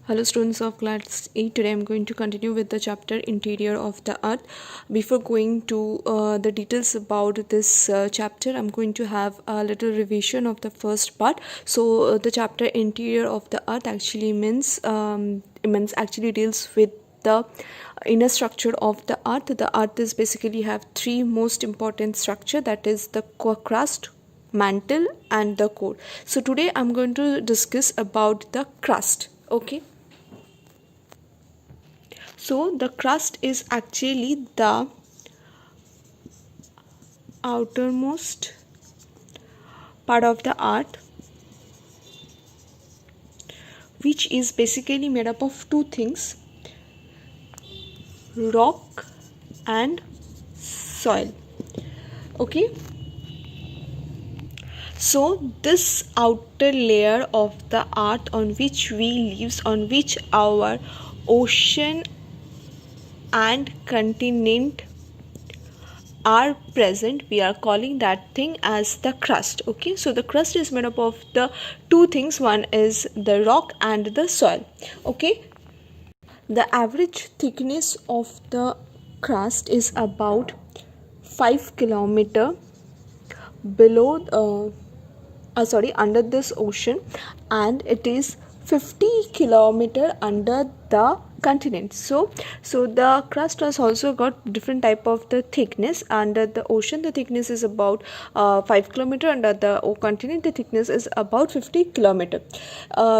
Hello students of class 8. Today I'm going to continue with the chapter Interior of the Earth. Before going to the details about this chapter, I'm going to have a little revision of the first part. So the chapter Interior of the Earth actually means actually deals with the inner structure of the earth. The earth is basically have three most important structure, that is the crust, mantle and the core. So today I'm going to discuss about the crust. Okay, so the crust is actually the outermost part of the earth, which is basically made up of two things: rock and soil. Okay, so this outer layer of the earth on which we live, on which our ocean and continent are present, we are calling that thing as the crust. Okay, so the crust is made up of the two things, one is the rock and the soil. Okay, the average thickness of the crust is about 5 kilometer below under this ocean, and it is 50 kilometer under the continent. So the crust has also got different type of the thickness. Under the ocean the thickness is about 5 kilometer, under the continent the thickness is about 50 kilometer.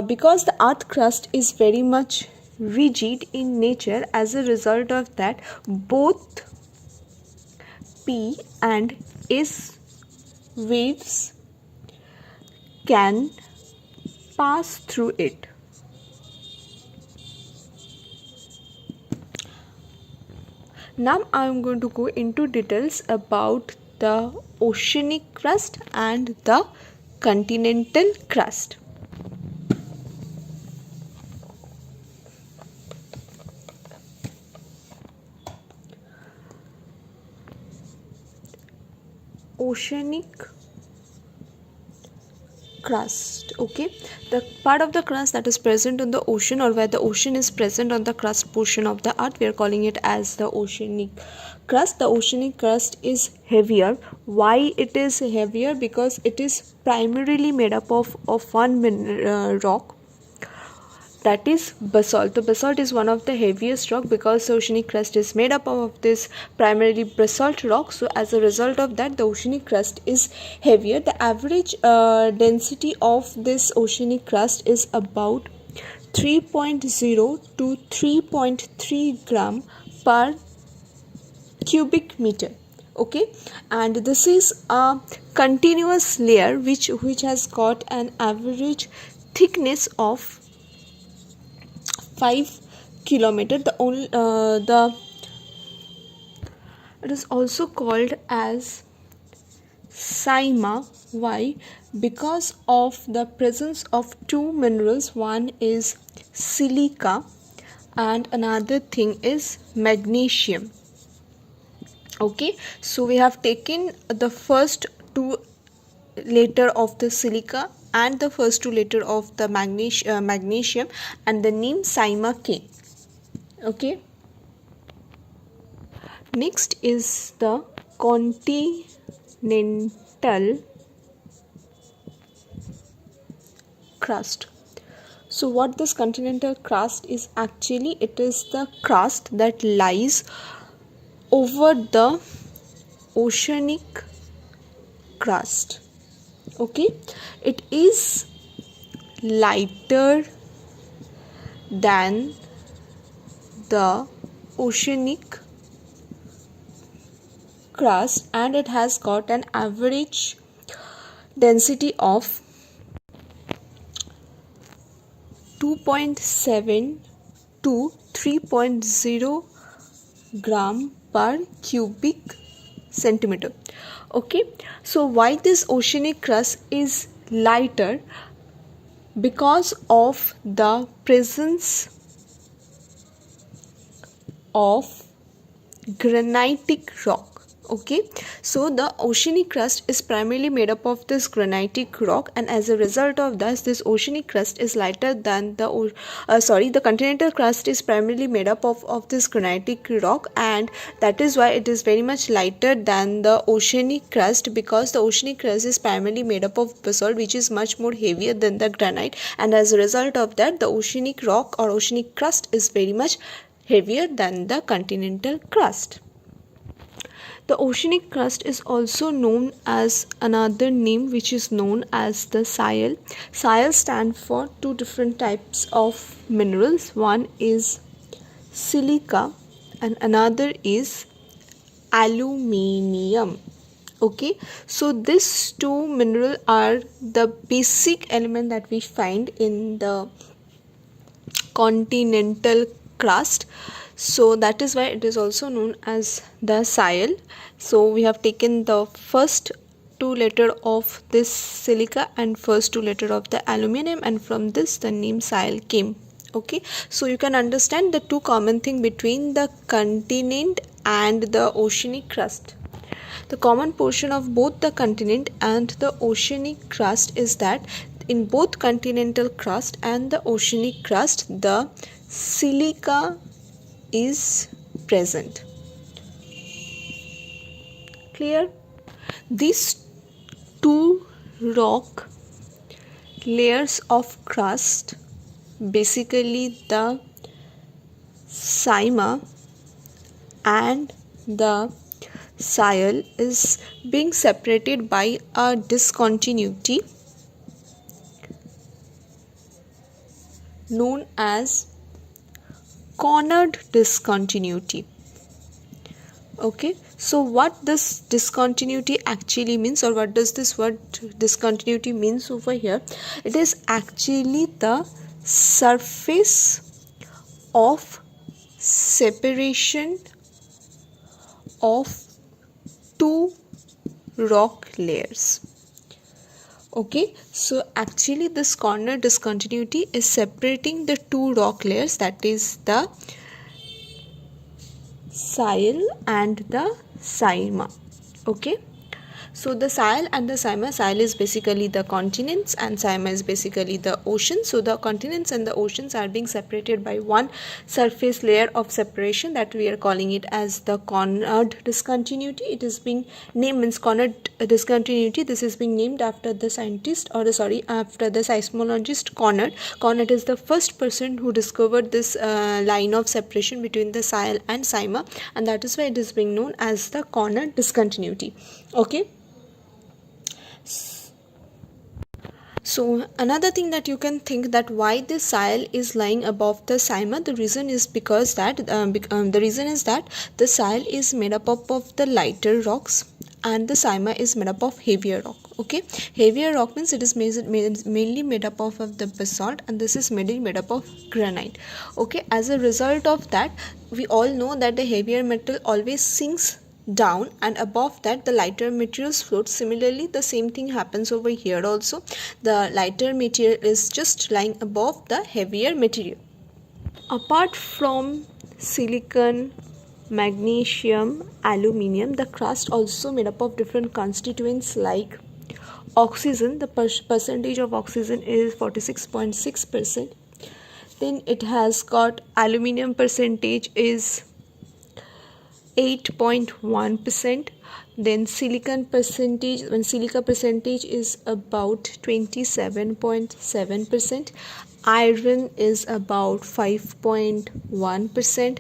Because the earth crust is very much rigid in nature, as a result of that both P and S waves can pass through it. Now I am going to go into details about the oceanic crust and the continental crust. Oceanic crust. Okay, the part of the crust that is present on the ocean, or where the ocean is present on the crust portion of the earth, we are calling it as the oceanic crust. The oceanic crust is heavier. Why it is heavier? Because it is primarily made up of one rock, that is basalt. The basalt is one of the heaviest rock, because the oceanic crust is made up of this primarily basalt rock. So as a result of that, the oceanic crust is heavier. The average density of this oceanic crust is about 3.0 to 3.3 gram per cubic meter. Okay, and this is a continuous layer which has got an average thickness of 5 kilometer. It is also called as Saima. Why? Because of the presence of two minerals. One is silica and another thing is magnesium. Okay, so we have taken the first two letter of the silica and the first two letter of the magnesium, and the name Saima came. Okay, next is the continental crust. So what this continental crust is actually, it is the crust that lies over the oceanic crust. Okay, it is lighter than the oceanic crust, and it has got an average density of 2.7 to 3.0 gram per cubic centimeter. Okay, so why this oceanic crust is lighter? Because of the presence of granitic rock. Okay, so the oceanic crust is primarily made up of this granitic rock, and as a result of this oceanic crust is lighter than the continental crust is primarily made up of this granitic rock, and that is why it is very much lighter than the oceanic crust, because the oceanic crust is primarily made up of basalt, which is much more heavier than the granite, and as a result of that the oceanic rock or oceanic crust is very much heavier than the continental crust. The oceanic crust is also known as another name, which is known as the Sial. Sial stand for two different types of minerals. One is silica and another is aluminium. Okay, so these two minerals are the basic element that we find in the continental crust, so that is why it is also known as the Sial. So we have taken the first two letter of this silica and first two letter of the aluminum, and from this the name Sial came. Okay, so you can understand the two common thing between the continent and the oceanic crust. The common portion of both the continent and the oceanic crust is that in both continental crust and the oceanic crust the silica is present. Clear? These two rock layers of crust, basically the Sima and the Sial, is being separated by a discontinuity known as cornered discontinuity. Okay, so what this discontinuity actually means, or what does this word discontinuity means over here? It is actually the surface of separation of two rock layers. Okay, so actually this corner discontinuity is separating the two rock layers, that is the Sial and the Sima. Okay, so the Sial and the Sima, Sial is basically the continents and Sima is basically the ocean. So the continents and the oceans are being separated by one surface layer of separation that we are calling it as the cornered discontinuity. It is being named means cornered discontinuity. This is being named after the scientist, or after the seismologist Conrad. Conrad is the first person who discovered this line of separation between the Sial and Sima, and that is why it is being known as the cornered discontinuity. Okay. So another thing that you can think that why this Sial is lying above the Sima, the reason is because that the reason is that the Sial is made up of the lighter rocks and the Sima is made up of heavier rock. Okay, heavier rock means it is mainly made up of the basalt, and this is mainly made up of granite. Okay, as a result of that, we all know that the heavier metal always sinks down and above that the lighter materials float. Similarly, the same thing happens over here also. The lighter material is just lying above the heavier material. Apart from silicon, magnesium, aluminium, the crust also made up of different constituents like oxygen. The percentage of oxygen is 46.6%. Then it has got aluminium percentage is 8.1%. then silicon percentage, when silica percentage is about 27.7%, iron is about 5.1%,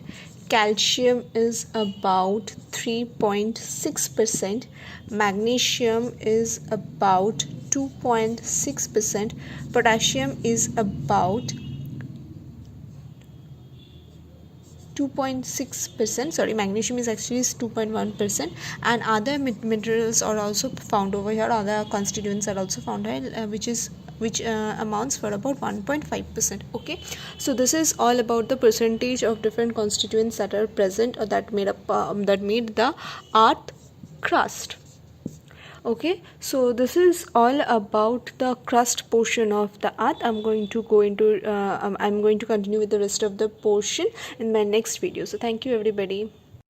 calcium is about 3.6%, magnesium is about 2.6%, potassium is about 2.6%. sorry, magnesium is actually 2.1%, and other minerals are also found over here. Other constituents are also found here, which amounts for about 1.5%. okay, so this is all about the percentage of different constituents that are present or that made the earth crust. Okay, so this is all about the crust portion of the earth. I'm going to continue with the rest of the portion in my next video. So thank you everybody.